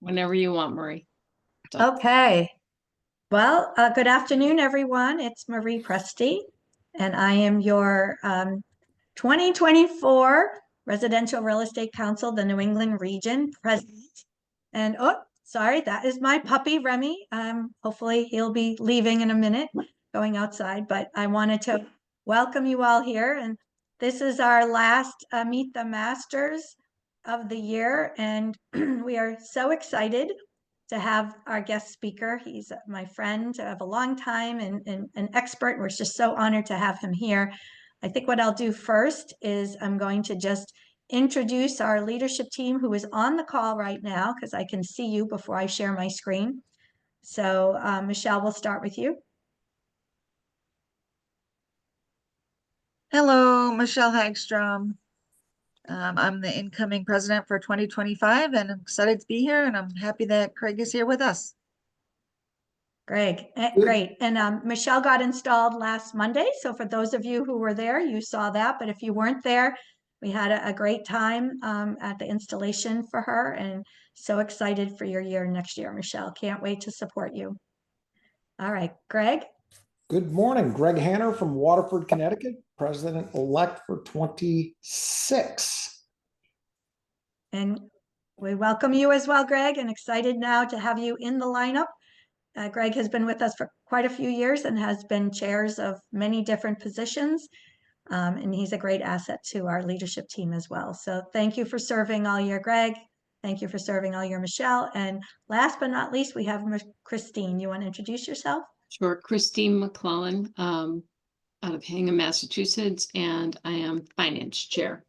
Whenever you want, Marie. So, Okay. Well, good afternoon, everyone. It's Marie Presti, and I am your 2024 Residential Real Estate Council, the New England Region President. And oh, sorry, that is my puppy, Remy. Hopefully he'll be leaving in a minute, going outside, but I wanted to welcome you all here. And this is our last Meet the Masters of the year, and we are so excited to have our guest speaker. He's my friend of a long time and an expert. We're just so honored to have him here. I think what I'll do first is I'm going to just introduce our leadership team who is on the call right now because I can see you before I share my screen. So Michelle, we'll start with you. Hello, Michelle Hagstrom. I'm the incoming president for 2025, and I'm excited to be here, and I'm happy that Craig is here with us. Greg, Good. great. And Michelle got installed last Monday. So for those of you who were there, you saw that. But if you weren't there, we had a great time at the installation for her and so excited for your year next year, Michelle. Can't wait to support you. All right, Greg. Good morning. Greg Hanner from Waterford, Connecticut, president-elect for 26. And we welcome you as well, Greg, and excited now to have you in the lineup. Greg has been with us for quite a few years and has been chairs of many different positions. And he's a great asset to our leadership team as well. So thank you for serving all year, Greg. Thank you for serving all year, Michelle. And last but not least, we have Christine. You want to introduce yourself? sure. Christine McClellan, out of Hingham, Massachusetts, and I am finance chair.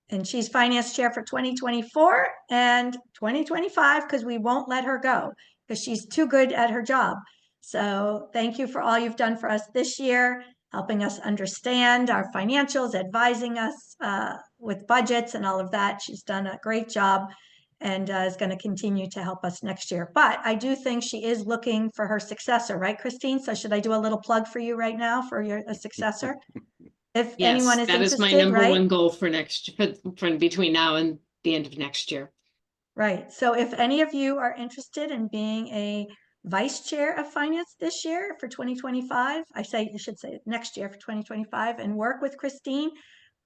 And she's finance chair for 2024 and 2025 because we won't let her go because she's too good at her job. So thank you for all you've done for us this year, helping us understand our financials, advising us with budgets and all of that. She's done a great job and is going to continue to help us next year. But I do think she is looking for her successor, right, Christine? So should I do a little plug for you right now for your successor? If anyone Yes, is that is my interested, number right? one goal for for between now and the end of next year. Right. So if any of you are interested in being a vice chair of finance this year for 2025, I should say next year for 2025 and work with Christine,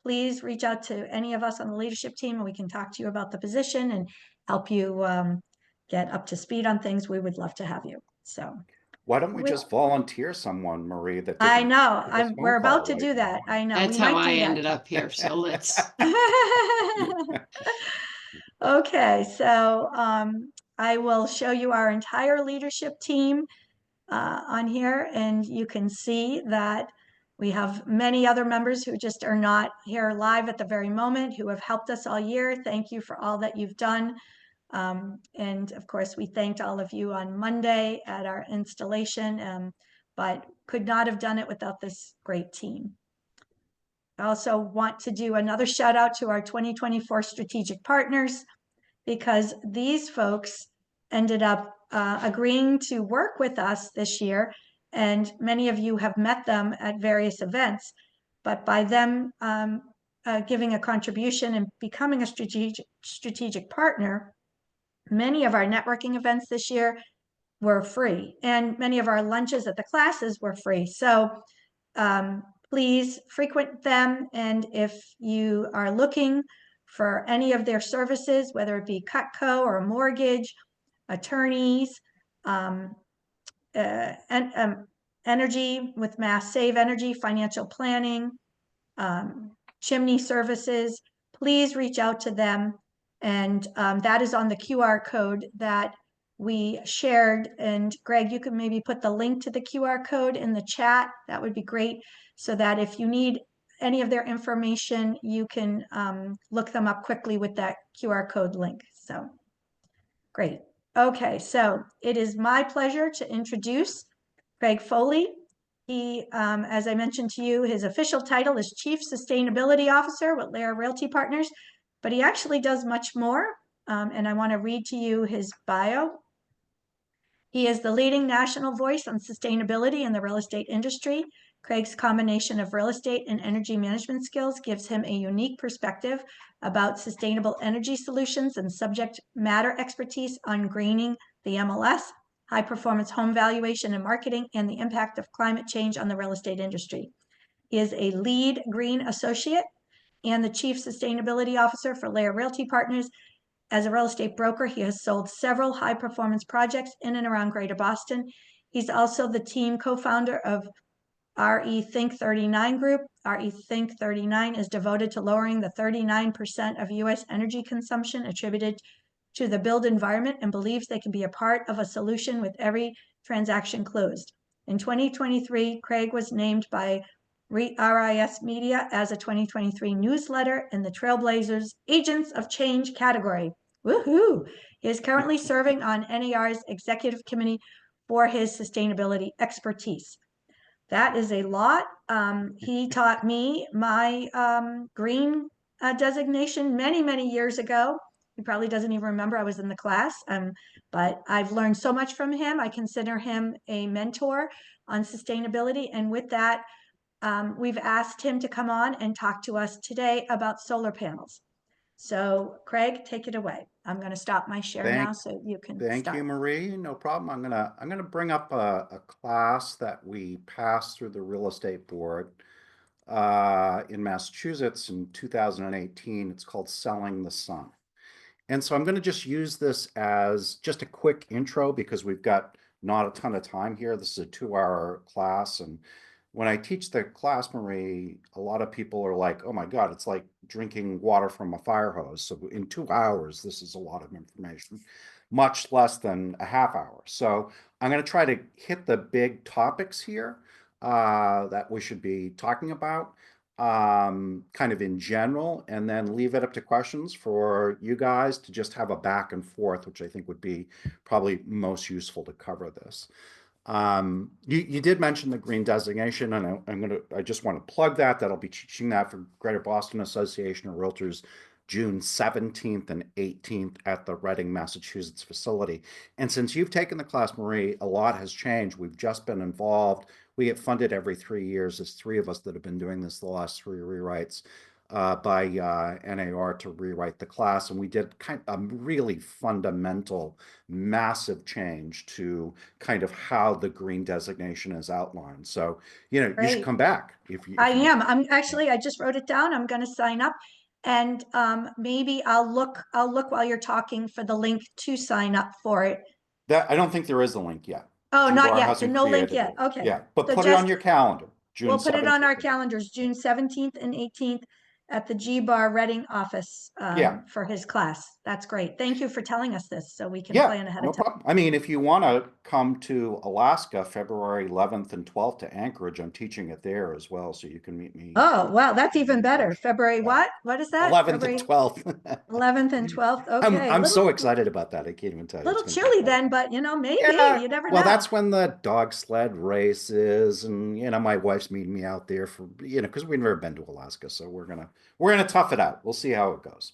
please reach out to any of us on the leadership team and we can talk to you about the position and help you get up to speed on things. We would love to have you. So Why don't we just volunteer someone, Marie, that I didn't know give this we're phone about call to right do now? that. I know That's we how might I do that. ended up here. So let's. Okay, so I will show you our entire leadership team on here, and you can see that we have many other members who just are not here live at the very moment, who have helped us all year. Thank you for all that you've done. And of course, we thanked all of you on Monday at our installation, but could not have done it without this great team. I also want to do another shout out to our 2024 strategic partners because these folks ended up agreeing to work with us this year. And many of you have met them at various events, but by them giving a contribution and becoming a strategic partner, many of our networking events this year were free and many of our lunches at the classes were free. So please frequent them. And if you are looking for any of their services, whether it be Cutco or a mortgage, attorneys, energy with Mass Save Energy, financial planning, chimney services, please reach out to them. And that is on the QR code that we shared. And Greg, you could maybe put the link to the QR code in the chat. That would be great. So that if you need any of their information, you can look them up quickly with that QR code link. So great. Okay, so it is my pleasure to introduce Craig Foley. He, as I mentioned to you, his official title is Chief Sustainability Officer with LAER Realty Partners, but he actually does much more. And I want to read to you his bio. He is the leading national voice on sustainability in the real estate industry Craig's combination of real estate and energy management skills gives him a unique perspective about sustainable energy solutions and subject matter expertise on greening the MLS, high-performance home valuation and marketing, and the impact of climate change on the real estate industry. He is a lead green associate and the chief sustainability officer for LAER Realty Partners. As a real estate broker, he has sold several high-performance projects in and around Greater Boston. He's also the team co-founder of RE Think 39 Group. RE Think 39 is devoted to lowering the 39% of U.S. energy consumption attributed to the built environment and believes they can be a part of a solution with every transaction closed. In 2023, Craig was named by RIS Media as a 2023 newsletter in the Trailblazers Agents of Change category. Woohoo! He is currently serving on NAR's executive committee for his sustainability expertise. That is a lot. He taught me my green designation many, many years ago. He probably doesn't even remember I was in the class, but I've learned so much from him. I consider him a mentor on sustainability. And with that, we've asked him to come on and talk to us today about solar panels. So Craig, take it away. I'm going to stop my share now so you can Thank start. you, Marie. No problem. I'm gonna bring up a class that we passed through the real estate board in Massachusetts in 2018. It's called Selling the Sun. And so I'm going to just use this as just a quick intro because we've got not a ton of time here. This is a 2-hour class. And when I teach the class, Marie, a lot of people are like, oh my God, it's like drinking water from a fire hose. So in 2 hours, this is a lot of information, much less than a half hour. So I'm going to try to hit the big topics here that we should be talking about kind of in general, and then leave it up to questions for you guys to just have a back and forth, which I think would be probably most useful to cover this. You did mention the green designation, and I just want to plug that. That'll be teaching that for Greater Boston Association of Realtors June 17th and 18th at the Reading, Massachusetts facility. And since you've taken the class, Marie, a lot has changed. We've just been involved. We get funded every 3 years. There's 3 of us that have been doing this the last 3 rewrites by NAR to rewrite the class. And we did kind of a really fundamental, massive change to kind of how the green designation is outlined. So, you know, you should Great. come back if you. I am. I just wrote it down. I'm going to sign up, and maybe I'll look while you're talking for the link to sign up for it. I don't think there is a link yet. Oh, not G-Bar yet. So hasn't no link created yet. it. Okay. Yeah, but So put it on just- your calendar. June We'll put it on 17th. our calendars, June 17th and 18th at the G-Bar Reading office Yeah. for his class. That's great. Thank you for telling us this so we can Yeah, plan ahead no of time. problem. I mean, if you want to come to Alaska, February 11th and 12th to Anchorage, I'm teaching it there as well, so you can meet me. Oh, wow, that's even better. February Yeah. what? What is that? 11th February and 12th. 11th and 12th. Okay. I'm so excited about that. I can't even tell you. It's Little gonna be chilly incredible. then, but you know, maybe Yeah, you never well, know. that's when the dog sled race is, and you know, my wife's meeting me out there for because we've never been to Alaska, so we're gonna tough it out. We'll see how it goes.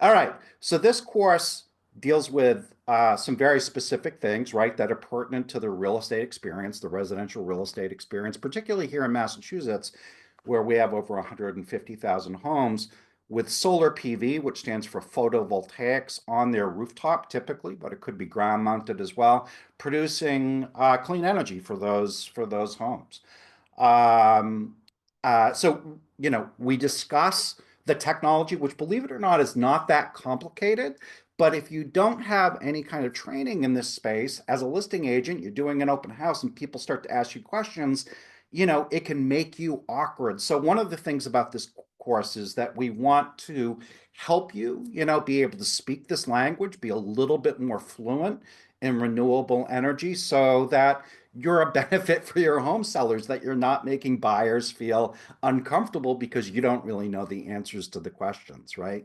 All right, so this course deals with some very specific things, right, that are pertinent to the real estate experience, the residential real estate experience, particularly here in Massachusetts, where we have over 150,000 homes with solar PV, which stands for photovoltaics, on their rooftop typically, but it could be ground mounted as well, producing clean energy for those homes. So, you know, we discuss the technology, which, believe it or not, is not that complicated. But if you don't have any kind of training in this space, as a listing agent, you're doing an open house and people start to ask you questions, you know, it can make you awkward. So one of the things about this course is that we want to help you, you know, be able to speak this language, be a little bit more fluent in renewable energy so that you're a benefit for your home sellers, that you're not making buyers feel uncomfortable because you don't really know the answers to the questions, right?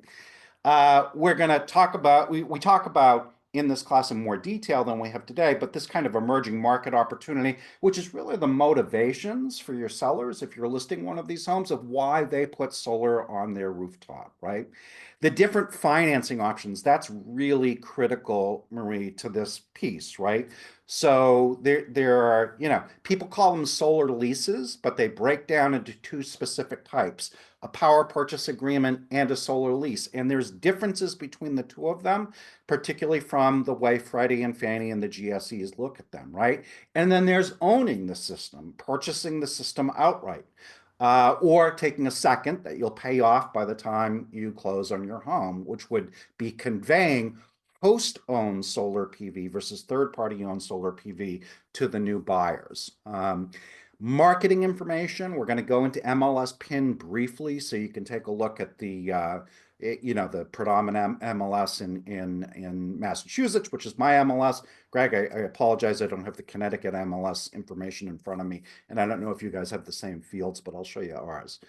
We're going to talk about, we talk about in this class in more detail than we have today, but this kind of emerging market opportunity, which is really the motivations for your sellers, if you're listing one of these homes, of why they put solar on their rooftop, right? The different financing options, that's really critical, Marie, to this piece, right? So there are, people call them solar leases, but they break down into two specific types, a power purchase agreement and a solar lease. And there's differences between the two of them, particularly from the way Freddie and Fannie and the GSEs look at them, right? And then there's owning the system, purchasing the system outright, or taking a second that you'll pay off by the time you close on your home, which would be conveying host-owned solar PV versus third-party owned solar PV to the new buyers. Marketing information, we're going to go into MLS PIN briefly so you can take a look at the the predominant MLS in Massachusetts, which is my MLS. Greg, I apologize, I don't have the Connecticut MLS information in front of me, and I don't know if you guys have the same fields, but I'll show you ours.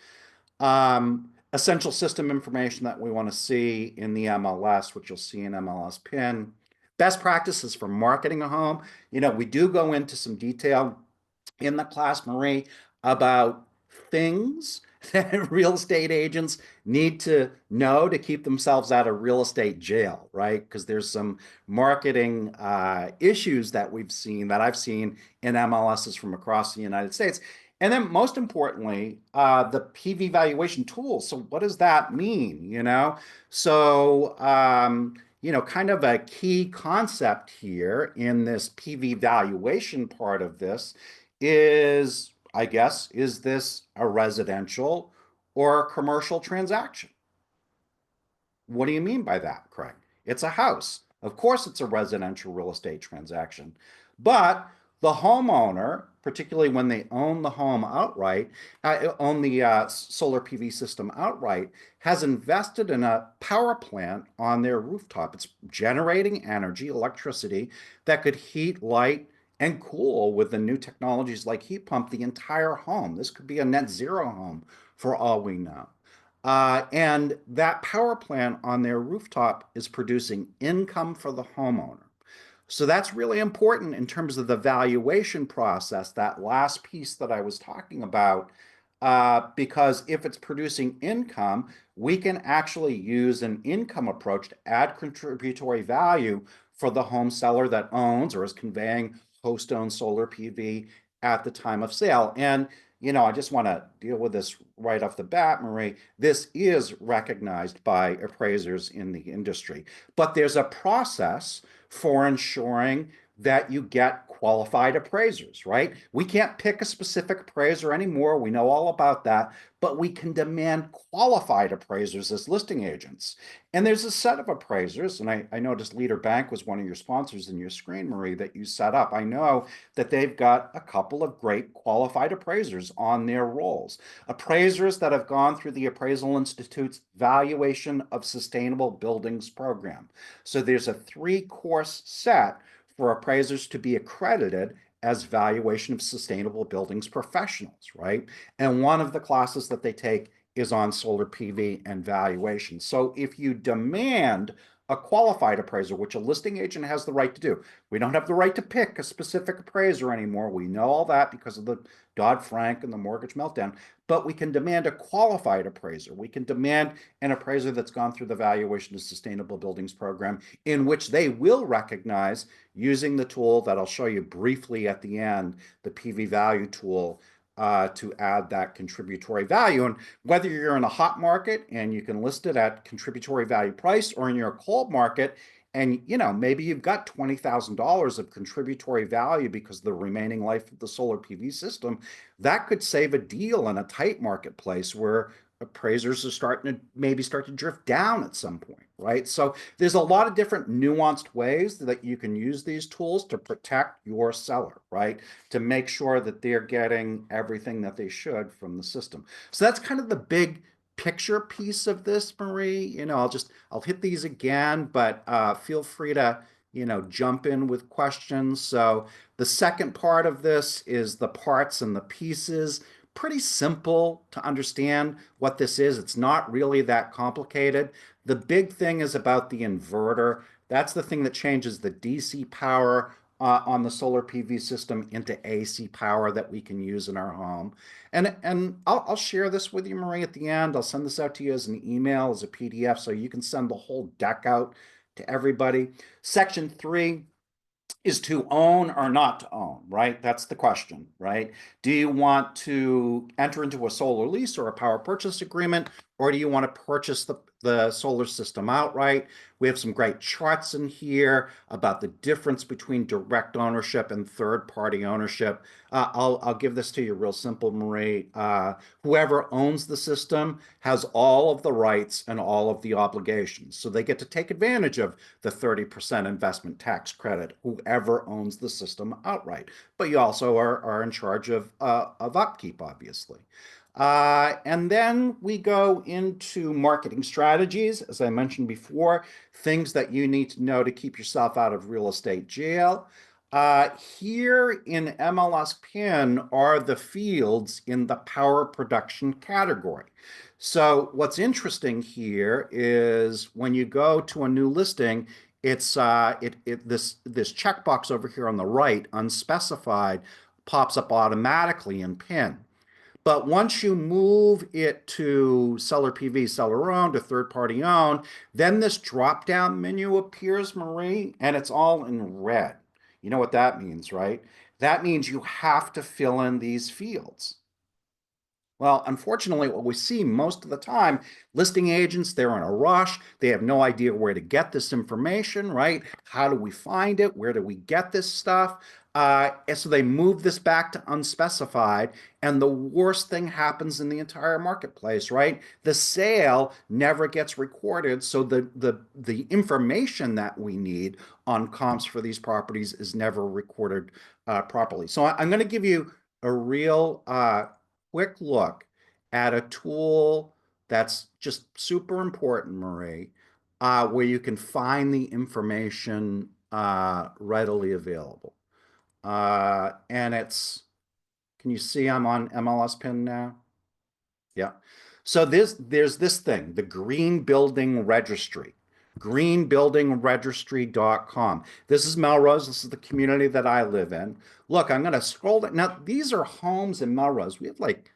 Essential system information that we want to see in the MLS, which you'll see in MLS PIN. Best practices for marketing a home. We do go into some detail in the class, Marie, about things that real estate agents need to know to keep themselves out of real estate jail, right? Because there's some marketing issues that I've seen in MLSs from across the United States. And then most importantly, the PV valuation tool. So what does that mean, So, kind of a key concept here in this PV valuation part of this is, I guess, is this a residential or a commercial transaction? What do you mean by that, Craig? It's a house. Of course, it's a residential real estate transaction. But the homeowner, particularly when they own the home outright, own the solar PV system outright, has invested in a power plant on their rooftop. It's generating energy, electricity, that could heat, light, and cool with the new technologies like heat pump the entire home. This could be a net zero home for all we know. And that power plant on their rooftop is producing income for the homeowner. So that's really important in terms of the valuation process, that last piece that I was talking about, because if it's producing income, we can actually use an income approach to add contributory value for the home seller that owns or is conveying host-owned solar PV at the time of sale. And I just want to deal with this right off the bat, Marie. This is recognized by appraisers in the industry, but there's a process for ensuring that you get qualified appraisers, right? We can't pick a specific appraiser anymore. We know all about that, but we can demand qualified appraisers as listing agents. And there's a set of appraisers, and I noticed Leader Bank was one of your sponsors in your screen, Marie, that you set up. I know that they've got a couple of great qualified appraisers on their rolls. Appraisers that have gone through the Appraisal Institute's Valuation of Sustainable Buildings program. So there's a 3-course set for appraisers to be accredited as valuation of sustainable buildings professionals, right? And one of the classes that they take is on solar PV and valuation. So if you demand a qualified appraiser, which a listing agent has the right to do, we don't have the right to pick a specific appraiser anymore. We know all that because of the Dodd-Frank and the mortgage meltdown, but we can demand a qualified appraiser. We can demand an appraiser that's gone through the Valuation of Sustainable Buildings program, in which they will recognize, using the tool that I'll show you briefly at the end, the PV value tool, to add that contributory value. And whether you're in a hot market and you can list it at contributory value price, or in your cold market and maybe you've got $20,000 of contributory value because of the remaining life of the solar PV system, that could save a deal in a tight marketplace where appraisers are starting to maybe start to drift down at some point, right? So there's a lot of different nuanced ways that you can use these tools to protect your seller, right? To make sure that they're getting everything that they should from the system. So that's kind of the big picture piece of this, Marie. I'll hit these again, but feel free to jump in with questions. So the second part of this is the parts and the pieces. Pretty simple to understand what this is. It's not really that complicated. The big thing is about the inverter. That's the thing that changes the DC power on the solar PV system into AC power that we can use in our home. And I'll share this with you, Marie, at the end. I'll send this out to you as an email, as a PDF, so you can send the whole deck out to everybody. Section 3 is to own or not to own, right? That's the question, right? Do you want to enter into a solar lease or a power purchase agreement, or do you want to purchase the solar system outright? We have some great charts in here about the difference between direct ownership and third-party ownership. I'll give this to you real simple, Marie. Whoever owns the system has all of the rights and all of the obligations. So they get to take advantage of the 30% investment tax credit, whoever owns the system outright. But you also are in charge of upkeep, obviously. And then we go into marketing strategies, as I mentioned before, things that you need to know to keep yourself out of real estate jail. Here in MLS PIN are the fields in the power production category. So what's interesting here is when you go to a new listing, it's this checkbox over here on the right, unspecified, pops up automatically in PIN. But once you move it to seller PV, seller owned, or third party owned, then this drop down menu appears, Marie, and it's all in red. You know what that means, right? That means you have to fill in these fields. Well, unfortunately, what we see most of the time, listing agents, they're in a rush. They have no idea where to get this information, right? How do we find it? Where do we get this stuff? And so they move this back to unspecified, and the worst thing happens in the entire marketplace, right? The sale never gets recorded, so the information that we need on comps for these properties is never recorded properly. So I'm going to give you a real quick look at a tool that's just super important, Marie, where you can find the information readily available. And can you see I'm on MLS PIN now? Yeah. So there's this thing, the Green Building Registry, greenbuildingregistry.com. This is Melrose. This is the community that I live in. Look, I'm going to scroll down. Now, these are homes in Melrose. We have like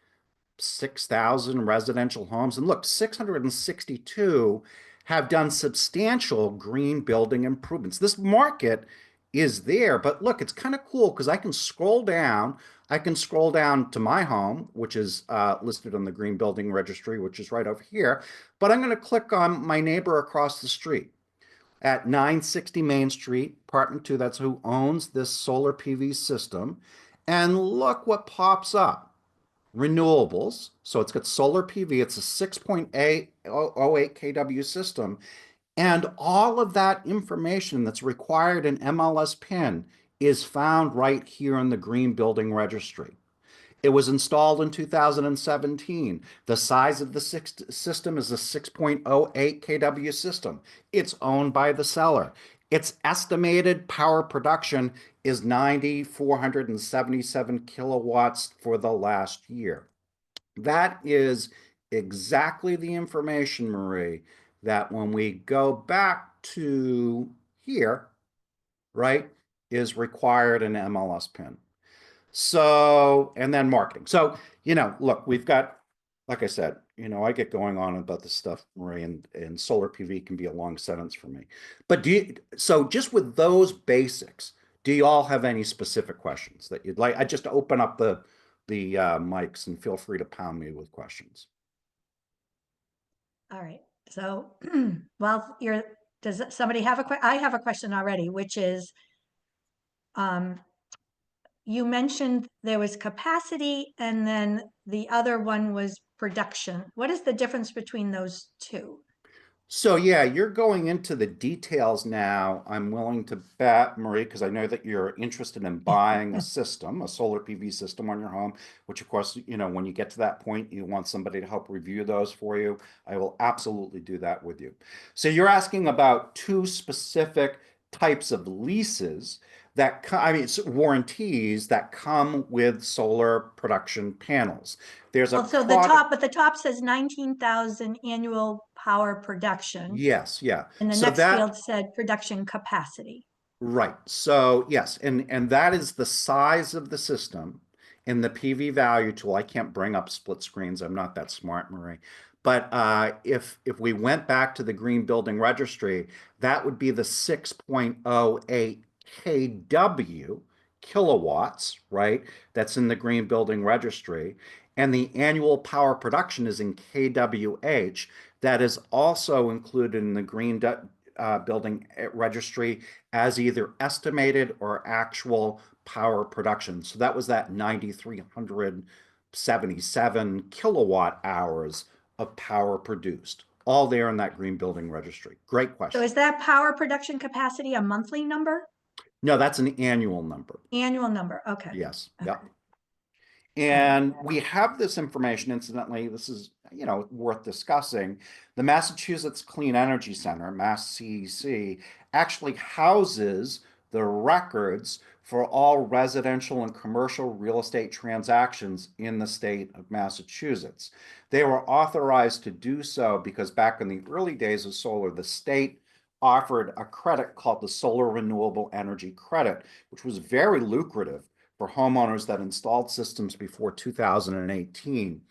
6,000 residential homes. And look, 662 have done substantial green building improvements. This market is there, but look, it's kind of cool because I can scroll down. I can scroll down to my home, which is listed on the Green Building Registry, which is right over here. But I'm going to click on my neighbor across the street at 960 Main Street, apartment 2. That's who owns this solar PV system. And look what pops up. Renewables. So it's got solar PV. It's a 6.08 kW system. And all of that information that's required in MLS PIN is found right here in the Green Building Registry. It was installed in 2017. The size of the system is a 6.08 kW system. It's owned by the seller. Its estimated power production is 9,477 kilowatts for the last year. That is exactly the information, Marie, that when we go back to here, right, is required in MLS PIN. So, and then marketing. So, look, we've got, like I said, I get going on about this stuff, Marie, and solar PV can be a long sentence for me. But so just with those basics, do you all have any specific questions that you'd like? I just open up the mics and feel free to pound me with questions. All right. So, well, does somebody have a question? I have a question already, which is, you mentioned there was capacity and then the other one was production. What is the difference between those two? So yeah, you're going into the details now. I'm willing to bet, Marie, because I know that you're interested in buying a system, a solar PV system on your home, which of course, when you get to that point, you want somebody to help review those for you. I will absolutely do that with you. So you're asking about two specific types of leases that warranties that come with solar production panels. There's a so the top says 19,000 annual power production. Yes, yeah. And the next field said production capacity. Right. So yes, and that is the size of the system in the PV value tool. I can't bring up split screens. I'm not that smart, Marie. But if we went back to the Green Building Registry, that would be the 6.08 kW, kilowatts, right? That's in the Green Building Registry. And the annual power production is in kWh. That is also included in the Green Building Registry as either estimated or actual power production. So that was that 9,377 kilowatt hours of power produced, all there in that Green Building Registry. Great So question. is that power production capacity a monthly number? No, that's an annual number. Annual number, okay. Yes. Okay. Yep. And we have this information, incidentally, this is, worth discussing. The Massachusetts Clean Energy Center, Mass CEC, actually houses the records for all residential and commercial real estate transactions in the state of Massachusetts. They were authorized to do so because back in the early days of solar, the state offered a credit called the Solar Renewable Energy Credit, which was very lucrative for homeowners that installed systems before 2018.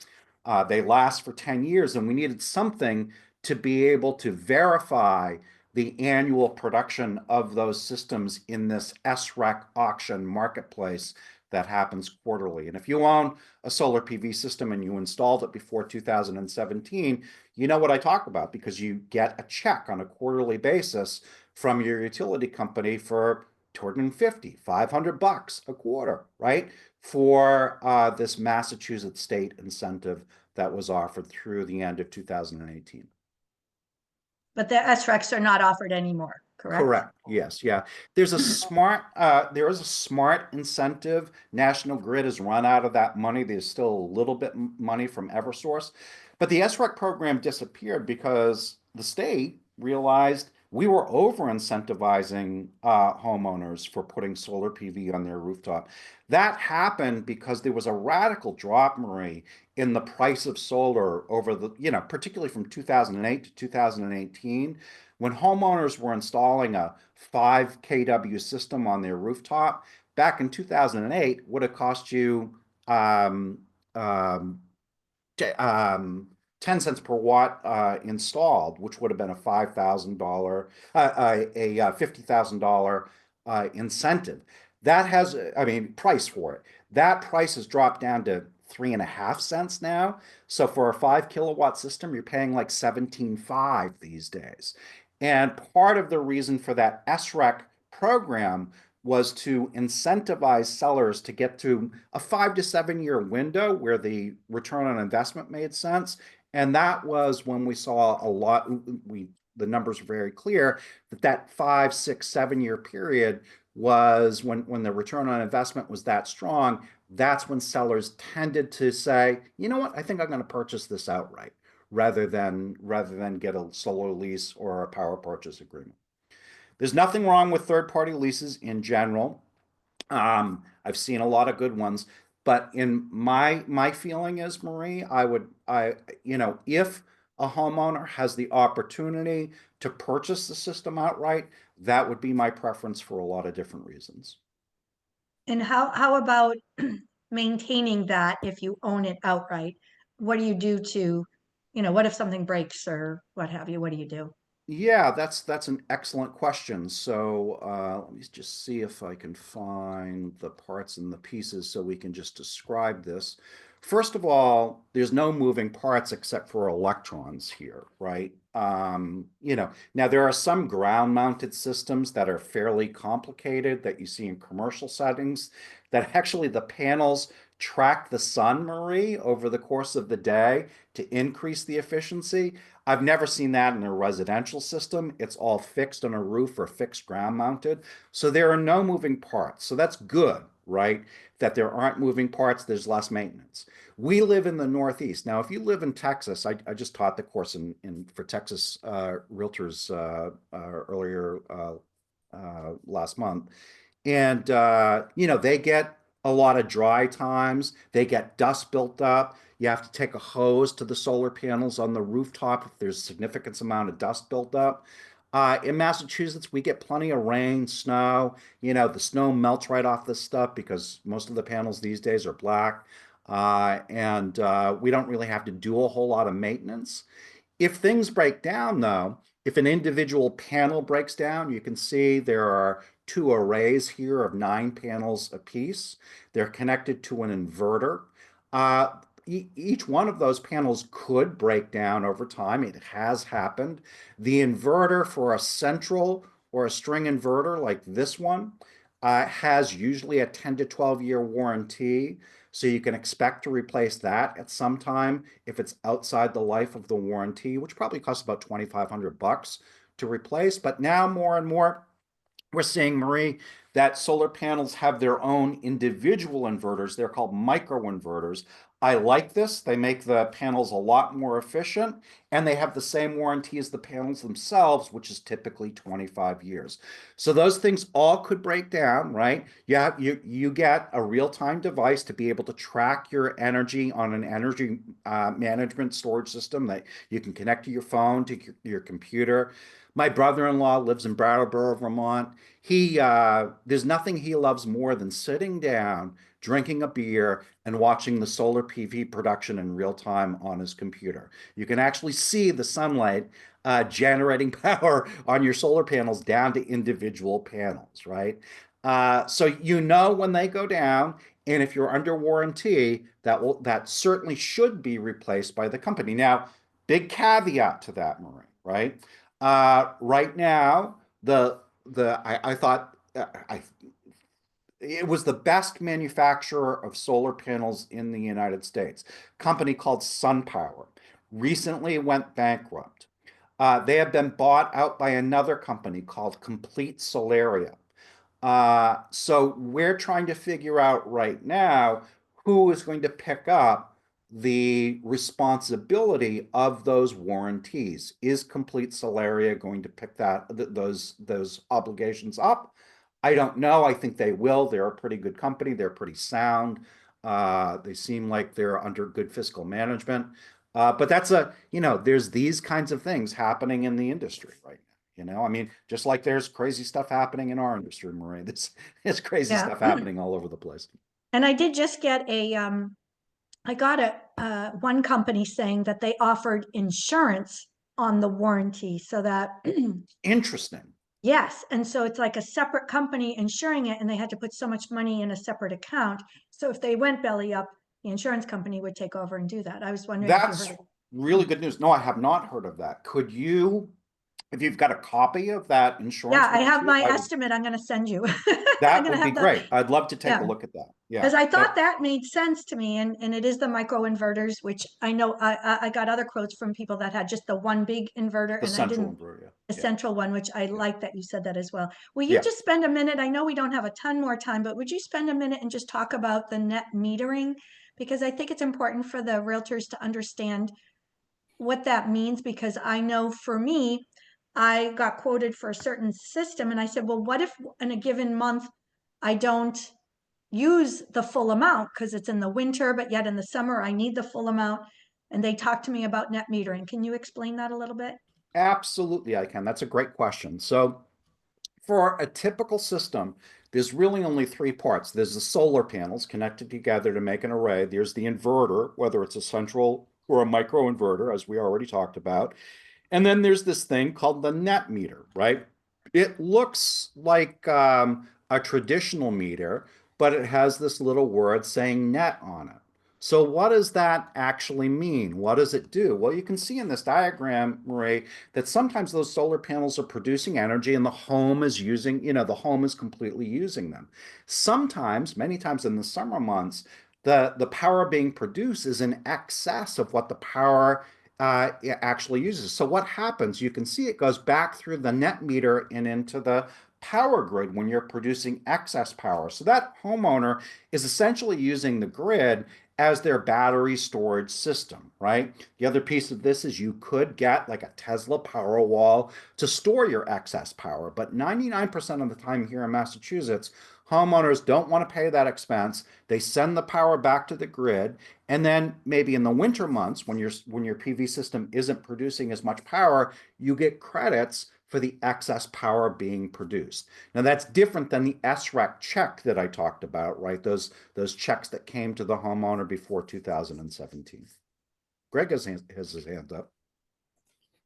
They last for 10 years, and we needed something to be able to verify the annual production of those systems in this SREC auction marketplace that happens quarterly. And if you own a solar PV system and you installed it before 2017, you know what I talk about because you get a check on a quarterly basis from your utility company for $250, $500 a quarter, right? For this Massachusetts state incentive that was offered through the end of 2018. But the SRECs are not offered anymore, correct? Correct. Yes. Yeah. There is a smart incentive. National Grid has run out of that money. There's still a little bit money from Eversource, but the SREC program disappeared because the state realized we were over incentivizing homeowners for putting solar PV on their rooftop. That happened because there was a radical drop, Marie, in the price of solar over the, particularly from 2008 to 2018, when homeowners were installing a 5 kW system on their rooftop. Back in 2008 would have cost you um, um, 10 cents per watt installed, which would have been a $5,000, a $50,000 incentive. That has, price for it. That price has dropped down to 3.5 cents now. So for a 5 kilowatt system, you're paying like 17.5 these days. And part of the reason for that SREC program was to incentivize sellers to get to a 5 to 7 year window where the return on investment made sense. And that was when we saw a lot, the numbers are very clear that 5, 6, 7 year period was when the return on investment was that strong. That's when sellers tended to say, you know what, I think I'm going to purchase this outright rather than get a solar lease or a power purchase agreement. There's nothing wrong with third-party leases in general. I've seen a lot of good ones, but in my feeling is, Marie, if a homeowner has the opportunity to purchase the system outright, that would be my preference for a lot of different reasons. And how about maintaining that if you own it outright? What do you do to, what if something breaks or what have you? What do you do? Yeah, that's an excellent question. So let me just see if I can find the parts and the pieces so we can just describe this. First of all, there's no moving parts except for electrons here, right? Now there are some ground-mounted systems that are fairly complicated that you see in commercial settings that actually the panels track the sun, Marie, over the course of the day to increase the efficiency. I've never seen that in a residential system. It's all fixed on a roof or fixed ground mounted. So there are no moving parts. So that's good, right? That there aren't moving parts, there's less maintenance. We live in the Northeast. Now, if you live in Texas, I just taught the course for Texas realtors earlier last month. And, they get a lot of dry times. They get dust built up. You have to take a hose to the solar panels on the rooftop if there's a significant amount of dust built up. In Massachusetts, we get plenty of rain, snow. The snow melts right off this stuff because most of the panels these days are black. And we don't really have to do a whole lot of maintenance. If things break down, though, If an individual panel breaks down, you can see there are 2 arrays here of 9 panels apiece. They're connected to an inverter. Each one of those panels could break down over time. It has happened. The inverter for a central or a string inverter like this one has usually a 10 to 12-year warranty. So you can expect to replace that at some time if it's outside the life of the warranty, which probably costs about $2,500 to replace. But now more and more, we're seeing, Marie, that solar panels have their own individual inverters. They're called microinverters. I like this. They make the panels a lot more efficient, and they have the same warranty as the panels themselves, which is typically 25 years. So those things all could break down, right? You get a real-time device to be able to track your energy on an energy management storage system that you can connect to your phone, to your computer. My brother-in-law lives in Brattleboro, Vermont. There's nothing he loves more than sitting down, drinking a beer, and watching the solar PV production in real time on his computer. You can actually see the sunlight generating power on your solar panels down to individual panels, right? So you know when they go down, and if you're under warranty, that certainly should be replaced by the company. Now, big caveat to that, Marie, right? Right now, I thought it was the best manufacturer of solar panels in the United States. A company called SunPower recently went bankrupt. They have been bought out by another company called Complete Solaria. So we're trying to figure out right now who is going to pick up the responsibility of those warranties. Is Complete Solaria going to pick those obligations up? I don't know. I think they will. They're a pretty good company. They're pretty sound. They seem like they're under good fiscal management. But there's these kinds of things happening in the industry right now. I mean, just like there's crazy stuff happening in our industry, Marie. There's crazy Yeah. stuff happening all over the place. And I did just get I got one company saying that they offered insurance on the warranty so that, Interesting. yes. And so it's like a separate company insuring it, and they had to put so much money in a separate account. So if they went belly up, the insurance company would take over and do that. I was wondering if you That's heard of it. really good news. No, I have not heard of that. Could you, if you've got a copy of that insurance Yeah, I have warranty, my estimate I'm going to send you. I'm that going to would be have great. I'd love to take yeah. a look at that. Yeah. Because I thought that made sense to me, and it is the micro inverters, which I know I got other quotes from people that had just the one big inverter, The and I central didn't inverter, the yeah. central one, which I like that you said that as well. Will you Yeah. just spend a minute? I know we don't have a ton more time, but would you spend a minute and just talk about the net metering? Because I think it's important for the realtors to understand what that means, because I know for me, I got quoted for a certain system, and I said, well, what if in a given month I don't use the full amount because it's in the winter, but yet in the summer I need the full amount? And they talked to me about net metering. Can you explain that a little bit? Absolutely, I can. That's a great question. So for a typical system, there's really only 3 parts. There's the solar panels connected together to make an array. There's the inverter, whether it's a central or a micro inverter, as we already talked about. And then there's this thing called the net meter, right? It looks like a traditional meter, but it has this little word saying net on it. So what does that actually mean? What does it do? Well, you can see in this diagram, Marie, that sometimes those solar panels are producing energy and the home is the home is completely using them. Sometimes, many times in the summer months, the power being produced is in excess of what the power it actually uses. So what happens? You can see it goes back through the net meter and into the power grid when you're producing excess power. So that homeowner is essentially using the grid as their battery storage system, right? The other piece of this is you could get like a Tesla Powerwall to store your excess power, but 99% of the time here in Massachusetts, homeowners don't want to pay that expense. They send the power back to the grid, and then maybe in the winter months when your PV system isn't producing as much power, you get credits for the excess power being produced. Now that's different than the SREC check that I talked about, right? Those checks that came to the homeowner before 2017. Greg has his hand up.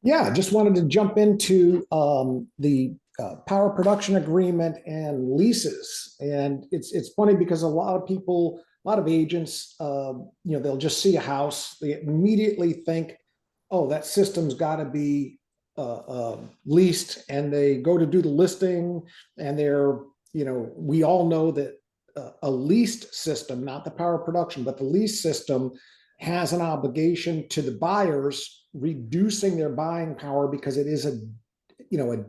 Yeah, just wanted to jump into the power production agreement and leases. And it's funny because a lot of people, a lot of agents, they'll just see a house, they immediately think, oh, that system's got to be leased, and they go to do the listing, and we all know that a leased system, not the power production, but the lease system has an obligation to the buyers, reducing their buying power because it is a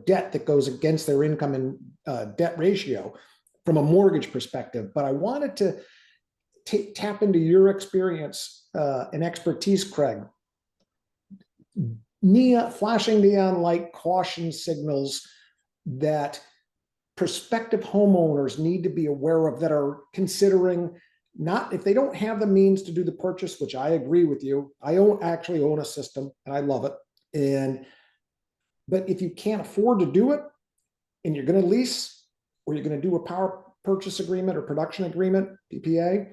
debt that goes against their income and debt ratio from a mortgage perspective. But I wanted to tap into your experience and expertise, Craig. Flashing neon light caution signals that prospective homeowners need to be aware of, that are considering, not if they don't have the means to do the purchase, which I agree with you. I actually own a system and I love it. But if you can't afford to do it and you're going to lease, or you're going to do a power purchase agreement or production agreement, PPA,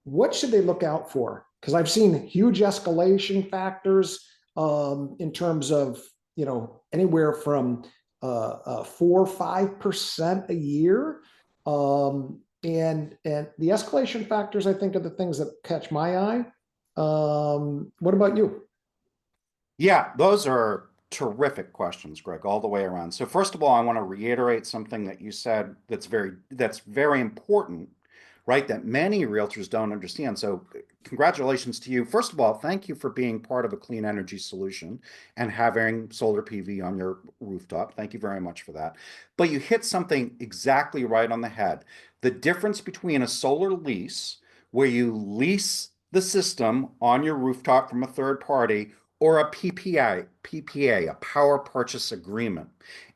what should they look out for? Because I've seen huge escalation factors in terms of, anywhere from 4 or 5% a year. And the escalation factors, I think, are the things that catch my eye. What about you? Yeah, those are terrific questions, Greg, all the way around. So first of all, I want to reiterate something that you said that's very important, right? That many realtors don't understand. So congratulations to you. First of all, thank you for being part of a clean energy solution and having solar PV on your rooftop. Thank you very much for that. But you hit something exactly right on the head. The difference between a solar lease, where you lease the system on your rooftop from a third party, or a PPA, a power purchase agreement.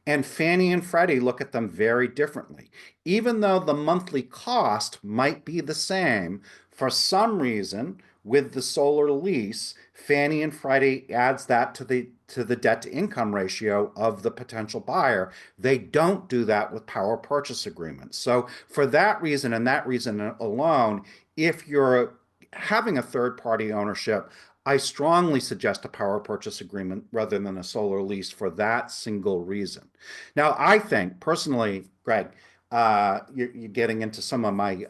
And Fannie and Freddie look at them very differently. Even though the monthly cost might be the same, for some reason, with the solar lease, Fannie and Freddie adds that to the debt to income ratio of the potential buyer. They don't do that with power purchase agreements. So for that reason, and that reason alone, if you're having a third party ownership, I strongly suggest a power purchase agreement rather than a solar lease for that single reason. Now, I think personally, Greg, you're getting into some of my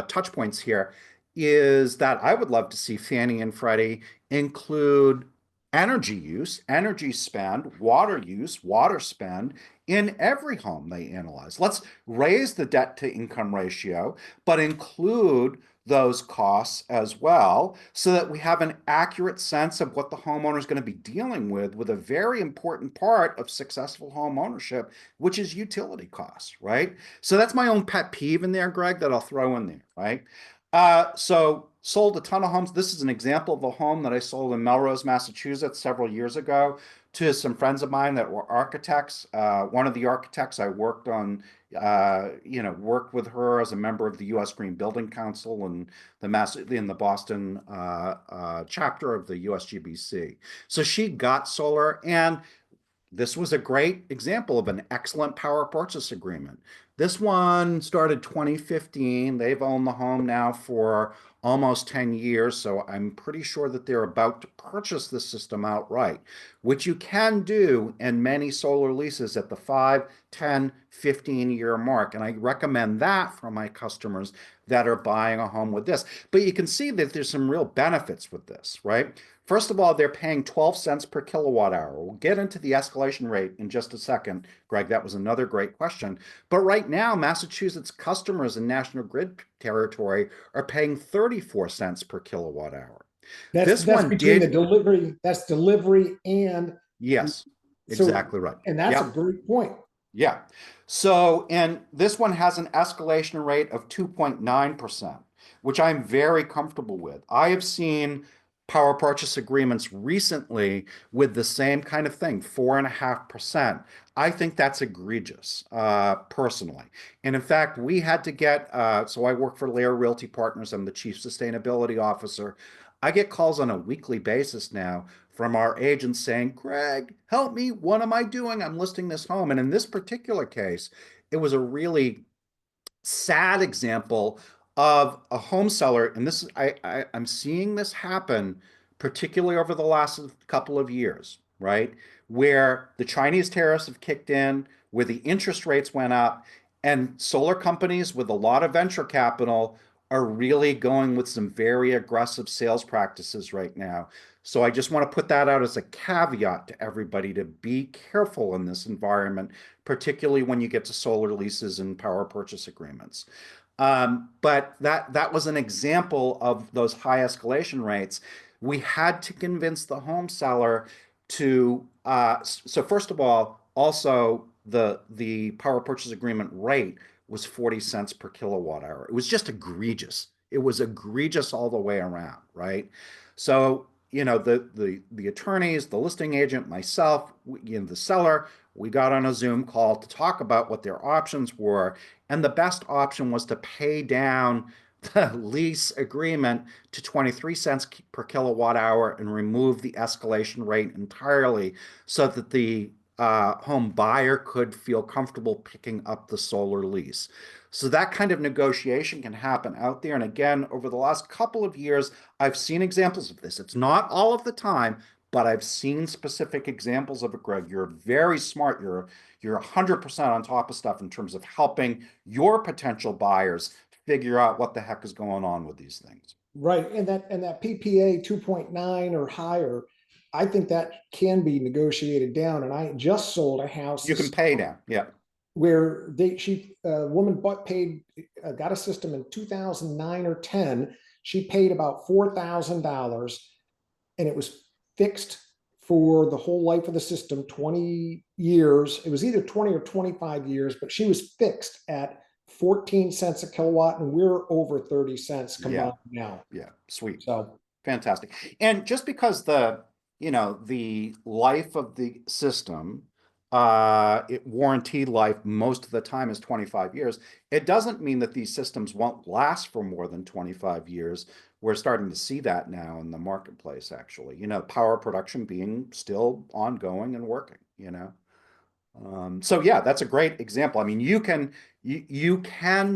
touch points here, is that I would love to see Fannie and Freddie include energy use, energy spend, water use, water spend in every home they analyze. Let's raise the debt to income ratio, but include those costs as well, so that we have an accurate sense of what the homeowner is going to be dealing with a very important part of successful home ownership, which is utility costs, right? So that's my own pet peeve in there, Greg, that I'll throw in there, right? So sold a ton of homes. This is an example of a home that I sold in Melrose, Massachusetts several years ago to some friends of mine that were architects. One of the architects I worked on, worked with her as a member of the U.S. Green Building Council and in the Boston chapter of the USGBC. So she got solar, and this was a great example of an excellent power purchase agreement. This one started 2015. They've owned the home now for almost 10 years, so I'm pretty sure that they're about to purchase the system outright, which you can do in many solar leases at the 5, 10, 15-year mark. And I recommend that for my customers that are buying a home with this. But you can see that there's some real benefits with this, right? First of all, they're paying 12 cents per kilowatt hour. We'll get into the escalation rate in just a second. Greg, that was another great question. But right now, Massachusetts customers in National Grid territory are paying 34 cents per kilowatt hour. That's between the delivery, that's delivery and. Yes, So, exactly right. And that's Yep. a great point. Yeah. So, and this one has an escalation rate of 2.9%, which I'm very comfortable with. I have seen power purchase agreements recently with the same kind of thing, 4.5%. I think that's egregious, personally. And in fact, we had to get, so I work for LAER Realty Partners. I'm the Chief Sustainability Officer. I get calls on a weekly basis now from our agents saying, Greg, help me. What am I doing? I'm listing this home. And in this particular case, it was a really sad example of a home seller. And this, I'm seeing this happen, particularly over the last couple of years. right? Where the Chinese tariffs have kicked in, where the interest rates went up, and solar companies with a lot of venture capital are really going with some very aggressive sales practices right now. So I just want to put that out as a caveat to everybody to be careful in this environment, particularly when you get to solar leases and power purchase agreements. But that was an example of those high escalation rates. We had to convince the home seller to, so first of all, also the power purchase agreement rate was 40 cents per kilowatt hour. It was just egregious. It was egregious all the way around, right? So, you know, the attorneys, the listing agent, myself, the seller, we got on a Zoom call to talk about what their options were. And the best option was to pay down the lease agreement to 23 cents per kilowatt hour and remove the escalation rate entirely so that the home buyer could feel comfortable picking up the solar lease. So that kind of negotiation can happen out there. And again, over the last couple of years, I've seen examples of this. It's not all of the time, but I've seen specific examples of it, Greg. You're very smart. You're 100% on top of stuff in terms of helping your potential buyers figure out what the heck is going on with these things. Right, and that PPA 2.9 or higher, I think that can be negotiated down. And I just sold a house You can pay now, yeah. where a woman got a system in 2009 or 10. She paid about $4,000, and it was fixed for the whole life of the system, 20 years. It was either 20 or 25 years, but she was fixed at 14 cents a kilowatt, and we're over 30 cents combined now. Yeah, sweet. So fantastic. And just because the life of the system, warranted life most of the time is 25 years, it doesn't mean that these systems won't last for more than 25 years. We're starting to see that now in the marketplace, actually, power production being still ongoing and working, So yeah, that's a great example. I mean, you can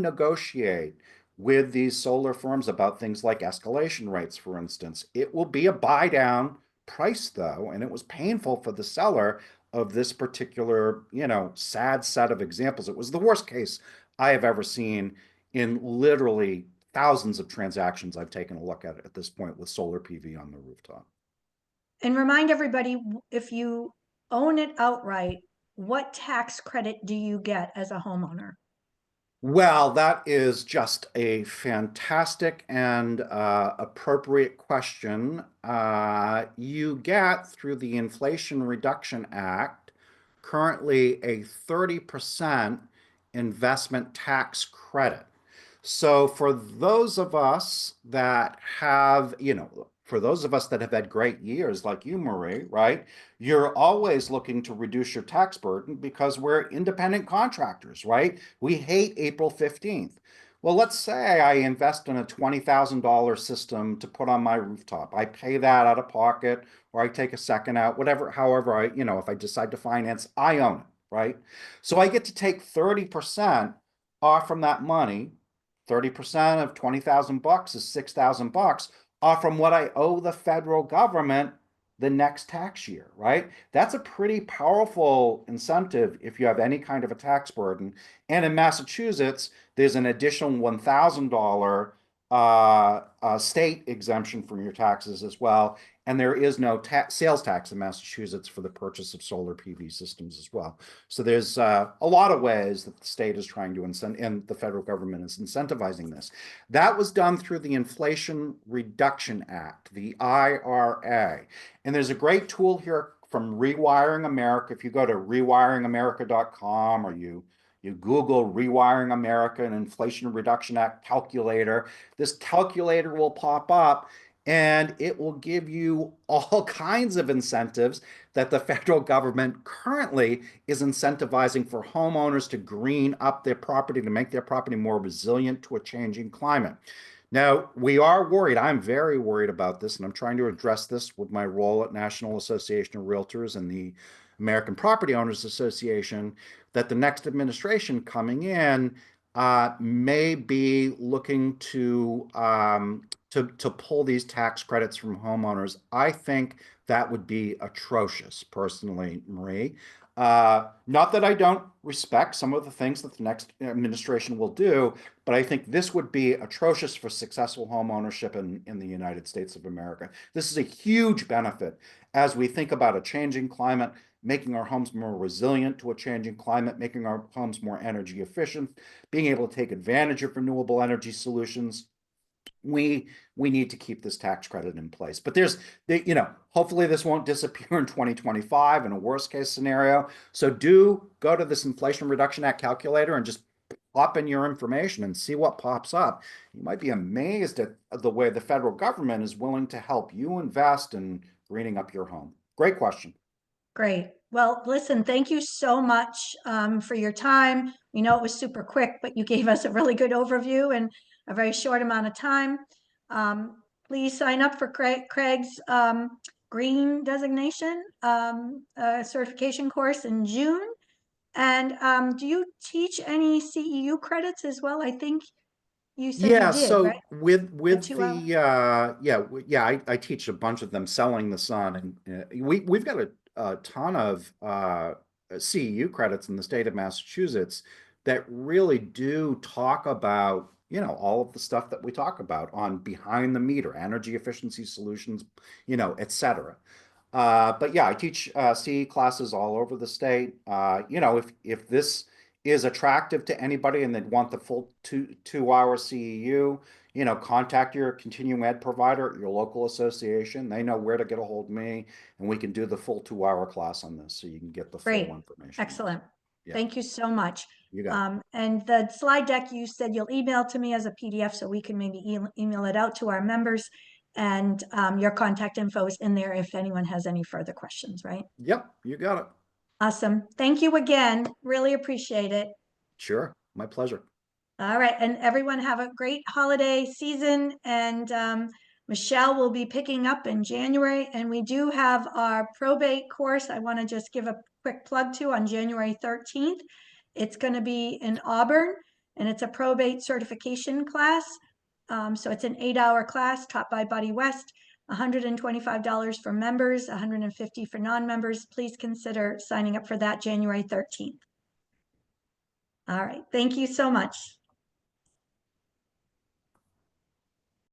negotiate with these solar firms about things like escalation rates, for instance. It will be a buy down price though, and it was painful for the seller of this particular, sad set of examples. It was the worst case I have ever seen in literally thousands of transactions I've taken a look at this point with solar PV on the rooftop. And remind everybody, if you own it outright, what tax credit do you get as a homeowner? Well, that is just a fantastic and appropriate question. You get, through the Inflation Reduction Act, currently a 30% investment tax credit. So for those of us that have, for those of us that have had great years like you, Marie, right? You're always looking to reduce your tax burden because we're independent contractors, right? We hate April 15th. Well, let's say I invest in a $20,000 system to put on my rooftop. I pay that out of pocket, or I take a second out, however if I decide to finance, I own it, right? So I get to take 30% off from that money. 30% of 20,000 bucks is 6,000 bucks off from what I owe the federal government the next tax year, right? That's a pretty powerful incentive if you have any kind of a tax burden. And in Massachusetts, there's an additional $1,000 state exemption from your taxes as well. And there is no sales tax in Massachusetts for the purchase of solar PV systems as well. So there's a lot of ways that the state is trying to and the federal government is incentivizing this. That was done through the Inflation Reduction Act, the IRA. And there's a great tool here from Rewiring America. If you go to rewiringamerica.com or you Google Rewiring America and Inflation Reduction Act calculator, this calculator will pop up and it will give you all kinds of incentives that the federal government currently is incentivizing for homeowners to green up their property, to make their property more resilient to a changing climate. Now, we are worried. I'm very worried about this, and I'm trying to address this with my role at National Association of Realtors and the American Property Owners Association, that the next administration coming in may be looking to pull these tax credits from homeowners. I think that would be atrocious, personally, Marie. Not that I don't respect some of the things that the next administration will do, but I think this would be atrocious for successful home ownership in the United States of America. This is a huge benefit as we think about a changing climate, making our homes more resilient to a changing climate, making our homes more energy efficient, being able to take advantage of renewable energy solutions. We need to keep this tax credit in place. But hopefully this won't disappear in 2025 in a worst case scenario. So do go to this Inflation Reduction Act calculator and just pop in your information and see what pops up. You might be amazed at the way the federal government is willing to help you invest in greening up your home. Great question. Great. Well, listen, thank you so much for your time. We know it was super quick, but you gave us a really good overview in a very short amount of time. Please sign up for Craig's green designation certification course in June. And do you teach any CEU credits as well? I think you said you did, so right? with 2 the I teach a bunch of them selling the sun, and we've got a ton of CEU credits in the state of Massachusetts that really do talk about all of the stuff that we talk about on behind the meter energy efficiency solutions, etc. But yeah, I teach CE classes all over the state. If this is attractive to anybody and they'd want the full two-hour CEU, contact your continuing ed provider, your local association. They know where to get a hold of me, and we can do the full 2-hour class on this so you can get the full Great. information. Excellent. Yeah. Thank you so much. You got it. And the slide deck, you said you'll email to me as a PDF so we can maybe email it out to our members. And your contact info is in there if anyone has any further questions, right? Yep, you got it. Awesome. Thank you again. Really appreciate it. Sure, my pleasure. All right. And everyone have a great holiday season. And Michelle will be picking up in January. And we do have our probate course. I want to just give a quick plug to on January 13th. It's going to be in Auburn, and it's a probate certification class. So it's an 8-hour class taught by Buddy West, $125 for members, $150 for non-members. Please consider signing up for that January 13th. All right. Thank you so much.